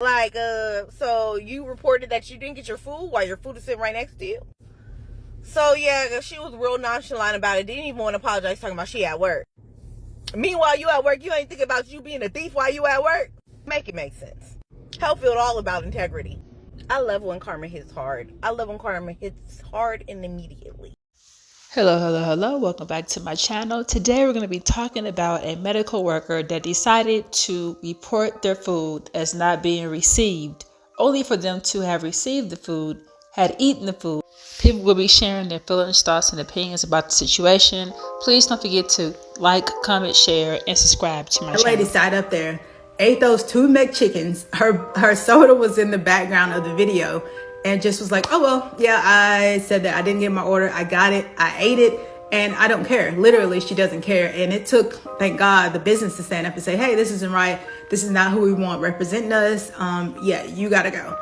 Like, so you reported that you didn't get your food while your food is sitting right next to you. So yeah, she was real nonchalant about it. Didn't even want to apologize, talking about she at work. Meanwhile, you at work, you ain't thinking about you being a thief while you at work. Make it make sense. Healthfield all about integrity. I love when karma hits hard. I love when karma hits hard and immediately. Hello. Welcome back to my channel. Today we're going to be talking about a medical worker that decided to report their food as not being received, only for them to have received the food, had eaten the food. People will be sharing their feelings, thoughts, and opinions about the situation. Please don't forget to like, comment, share, and subscribe to my channel. The lady sat up there, ate those 2 McChickens. Her soda was in the background of the video, and just was like, oh, well, yeah, I said that I didn't get my order. I got it. I ate it. And I don't care. Literally, she doesn't care. And it took, thank God, the business to stand up and say, hey, this isn't right. This is not who we want representing us. Yeah, you got to go.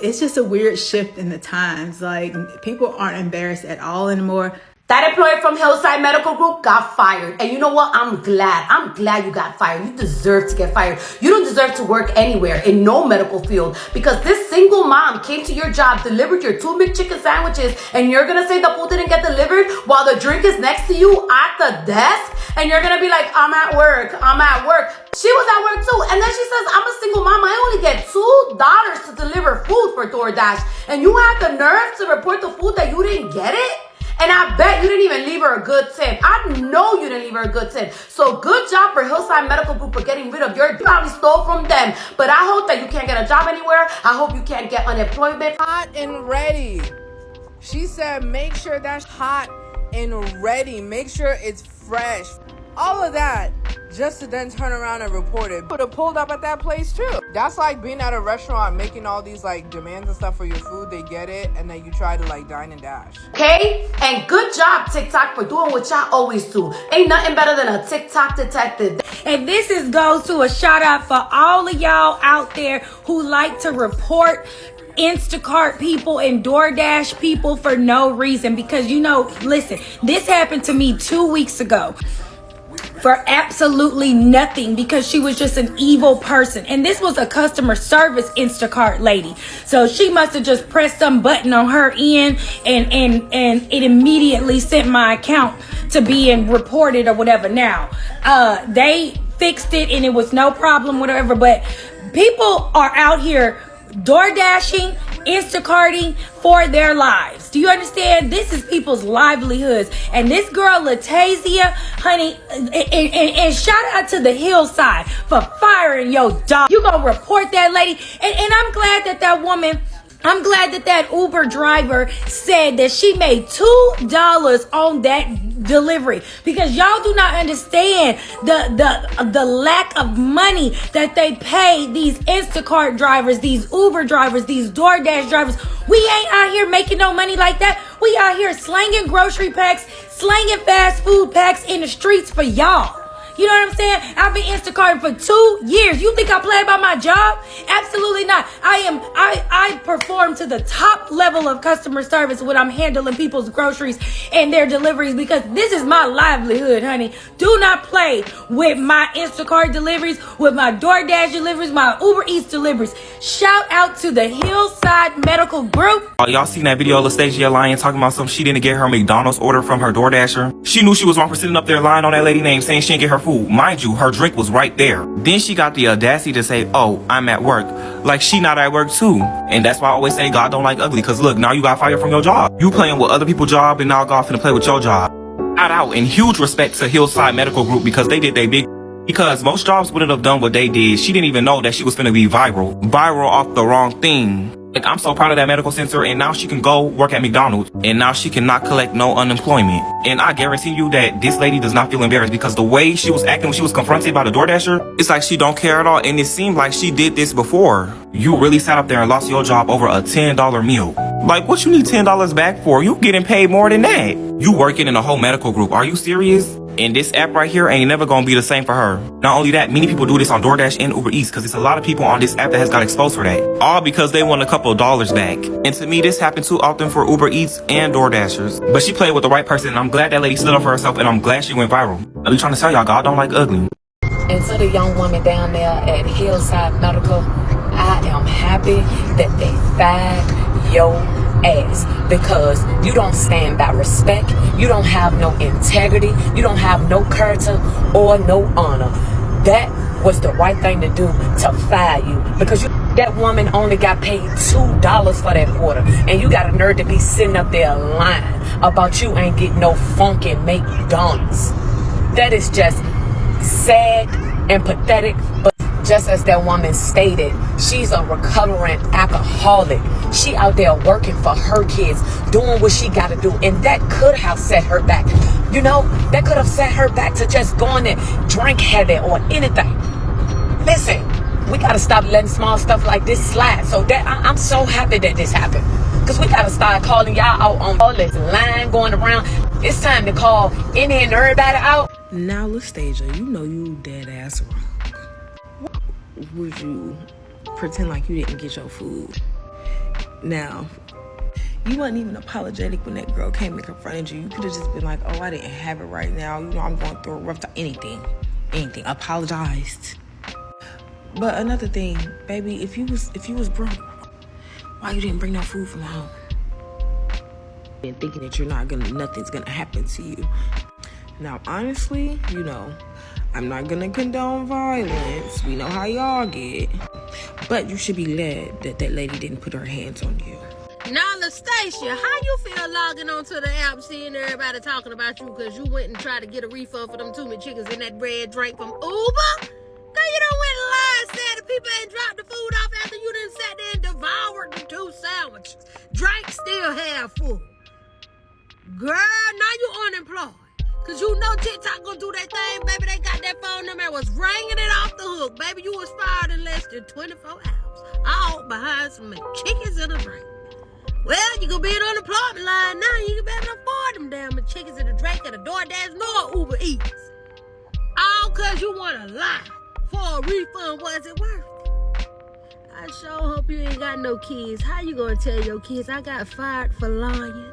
It's just a weird shift in the times. Like, people aren't embarrassed at all anymore. That employee from Hillside Medical Group got fired. And you know what? I'm glad you got fired. You deserve to get fired. You don't deserve to work anywhere in no medical field, because this single mom came to your job, delivered your 2 McChicken sandwiches, and you're going to say the food didn't get delivered while the drink is next to you at the desk, and you're going to be like, I'm at work. She was at work too. And then she says, I'm a single mom. I only get $2 to deliver food for DoorDash. And you had the nerve to report the food that you didn't get it? And I bet you didn't even leave her a good tip. I know you didn't leave her a good tip. So good job for Hillside Medical Group for getting rid of you probably stole from them. But I hope that you can't get a job anywhere. I hope you can't get unemployment. Hot and ready. She said make sure that's hot and ready. Make sure it's fresh. All of that just to then turn around and report it. Would have pulled up at that place too. That's like being at a restaurant making all these like demands and stuff for your food. They get it, and then you try to like dine and dash. Okay? And good job, TikTok, for doing what y'all always do. Ain't nothing better than a TikTok detective. And this goes to a shout out for all of y'all out there who like to report Instacart people and DoorDash people for no reason. Because, you know, listen, this happened to me 2 weeks ago. For absolutely nothing, because she was just an evil person. And this was a customer service Instacart lady. So she must have just pressed some button on her end, and it immediately sent my account to being reported or whatever. Now, they fixed it and it was no problem, whatever. But people are out here DoorDashing, Instacarting for their lives. Do you understand? This is people's livelihoods. And this girl, Latasia, honey, and shout out to the Hillside for firing your dog. You gonna report that lady? And I'm glad that Uber driver said that she made $2 on that delivery, because y'all do not understand the lack of money that they pay these Instacart drivers, these Uber drivers, these DoorDash drivers. We ain't out here making no money like that. We out here slanging grocery packs, slanging fast food packs in the streets for y'all. You know what I'm saying? I've been Instacarting for 2 years. You think I play about my job? Absolutely not. I perform to the top level of customer service when I'm handling people's groceries and their deliveries, because this is my livelihood, honey. Do not play with my Instacart deliveries, with my DoorDash deliveries, my Uber Eats deliveries. Shout out to the Hillside Medical Group. Y'all seen that video of Latasia lying, talking about something she didn't get her McDonald's order from her DoorDasher? She knew she was wrong for sitting up there lying on that lady name, saying she didn't get her food. Mind you, her drink was right there. Then she got the audacity to say, oh, I'm at work. Like she not at work too. And that's why I always say God don't like ugly. Cause look, now you got fired from your job. You playing with other people's job, and now God finna play with your job. Shout out and huge respect to Hillside Medical Group, because they did they big. Because most jobs wouldn't have done what they did. She didn't even know that she was finna be viral. Viral off the wrong thing. Like, I'm so proud of that medical center, and now she can go work at McDonald's, and now she cannot collect no unemployment. And I guarantee you that this lady does not feel embarrassed, because the way she was acting when she was confronted by the DoorDasher, it's like she don't care at all, and it seemed like she did this before. You really sat up there and lost your job over a $10 meal. Like, what you need $10 back for? You getting paid more than that. You working in a whole medical group. Are you serious? And this app right here ain't never gonna be the same for her. Not only that, many people do this on DoorDash and Uber Eats, because there's a lot of people on this app that has got exposed for that. All because they want a couple of dollars back. And to me, this happened too often for Uber Eats and DoorDashers. But she played with the right person, and I'm glad that lady stood up for herself, and I'm glad she went viral. I be trying to tell y'all, God don't like ugly. And to the young woman down there at Hillside Medical, I happy that they fired your ass because you don't stand by respect, you don't have no integrity, you don't have no character or no honor. That was the right thing to do, to fire you, because that woman only got paid $2 for that order, and you got a nerve to be sitting up there lying about you ain't getting no funkin' McDonald's. That is just sad and pathetic. But just as that woman stated, she's a recovering alcoholic. She out there working for her kids, doing what she got to do, and that could have set her back. You know, that could have set her back to just going and drink heavy or anything. Listen, we got to stop letting small stuff like this slide. So that I'm so happy that this happened, because we got to start calling y'all out on all this line going around. It's time to call any and everybody out. Now, Lustasia, you know you dead ass wrong. Would you pretend like you didn't get your food? Now, you wasn't even apologetic when that girl came and confronted you. You could have just been like, oh, I didn't have it right now. You know, I'm going through a rough time. Anything. Apologized. But another thing, baby, if you was broke, why you didn't bring no food from home? And thinking that nothing's gonna happen to you. Now, honestly, you know, I'm not gonna condone violence. We know how y'all get. But you should be glad that that lady didn't put her hands on you. Now, Lustasia, how you feel logging onto the app, seeing everybody talking about you because you went and tried to get a refund for them 2 McChickens and that bread drink from Uber? Cause you done went and lied, said the people ain't dropped the food off after you done sat there and devoured the 2 sandwiches. Drink still half full. Girl, now you unemployed. Cause you know TikTok gonna do that thing, baby. They got that phone number and was ringing it off the hook. Baby, you was fired in less than 24 hours. All behind some McChickens and a drink. Well, you gonna be in unemployment line now. You can be able to afford them damn McChickens and a drink and a DoorDash nor Uber Eats. All cause you wanna lie for a refund. Was it worth it? I sure hope you ain't got no kids. How you gonna tell your kids I got fired for lying?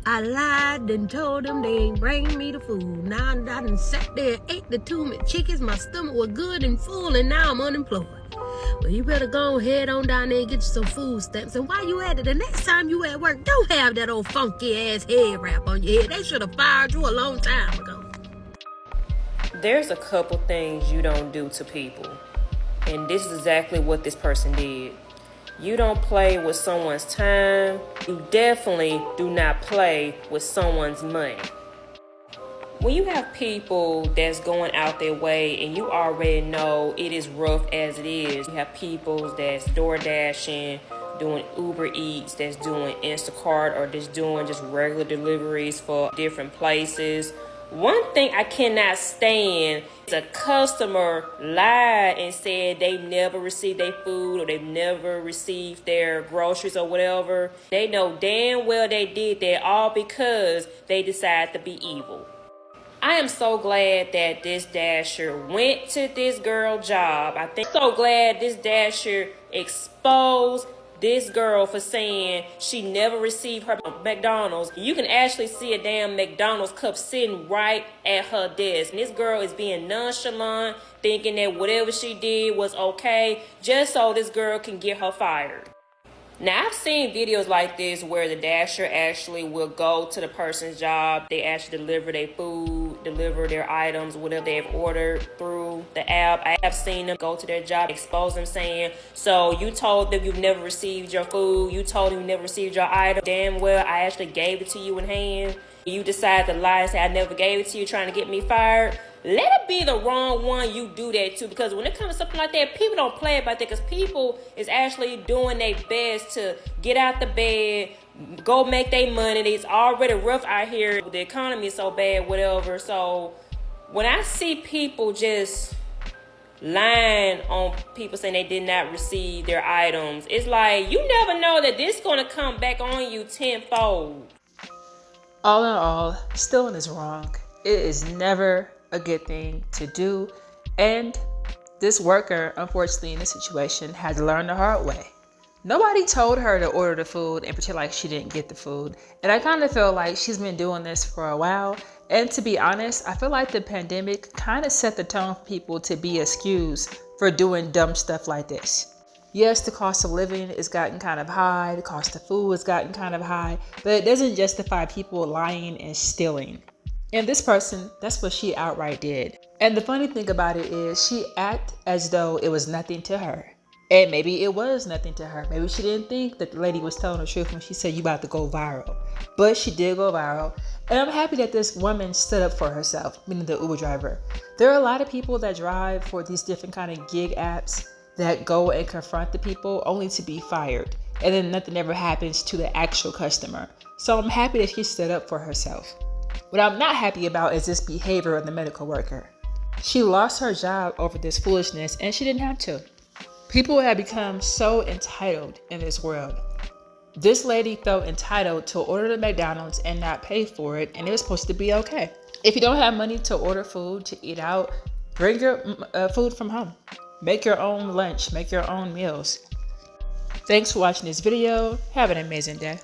I lied and told them they ain't bringing me the food. Now I done sat there and ate the 2 McChickens. My stomach was good and full, and now I'm unemployed. Well, you better go ahead on down there and get you some food stamps. And while you at it, the next time you at work, don't have that old funky ass head wrap on your head. They should have fired you a long time ago. There's a couple things you don't do to people, and this is exactly what this person did. You don't play with someone's time. You definitely do not play with someone's money. When you have people that's going out their way and you already know it is rough as it is, you have people that's DoorDashing, doing Uber Eats, that's doing Instacart, or just doing just regular deliveries for different places. One thing I cannot stand is a customer lied and said they never received their food or they've never received their groceries or whatever. They know damn well they did that all because they decided to be evil. I am so glad that this Dasher went to this girl's job. I think so glad this Dasher exposed this girl for saying she never received her McDonald's. You can actually see a damn McDonald's cup sitting right at her desk. And this girl is being nonchalant, thinking that whatever she did was okay, just so this girl can get her fired. Now, I've seen videos like this where the Dasher actually will go to the person's job. They actually deliver their food, deliver their items, whatever they have ordered through the app. I have seen them go to their job, expose them saying, so you told them you've never received your food. You told them you never received your item. Damn well, I actually gave it to you in hand. You decide to lie and say, I never gave it to you, trying to get me fired. Let it be the wrong one you do that to, because when it comes to something like that, people don't play about that, because people is actually doing their best to get out the bed, go make their money. It's already rough out here. The economy is so bad, whatever. So when I see people just lying on people saying they did not receive their items, it's like, you never know that this is going to come back on you tenfold. All in all, stealing is wrong. It is never a good thing to do, and this worker, unfortunately in this situation, had to learn the hard way. Nobody told her to order the food and pretend like she didn't get the food, and I kind of feel like she's been doing this for a while. And to be honest, I feel like the pandemic kind of set the tone for people to be excused for doing dumb stuff like this. Yes, the cost of living has gotten kind of high, the cost of food has gotten kind of high, but it doesn't justify people lying and stealing. And this person, that's what she outright did. And the funny thing about it is she acted as though it was nothing to her. And maybe it was nothing to her. Maybe she didn't think that the lady was telling the truth when she said you about to go viral. But she did go viral. And I'm happy that this woman stood up for herself, meaning the Uber driver. There are a lot of people that drive for these different kind of gig apps that go and confront the people only to be fired. And then nothing ever happens to the actual customer. So I'm happy that she stood up for herself. What I'm not happy about is this behavior of the medical worker. She lost her job over this foolishness and she didn't have to. People have become so entitled in this world. This lady felt entitled to order the McDonald's and not pay for it, and it was supposed to be okay. If you don't have money to order food, to eat out, bring your food from home. Make your own lunch, make your own meals. Thanks for watching this video. Have an amazing day.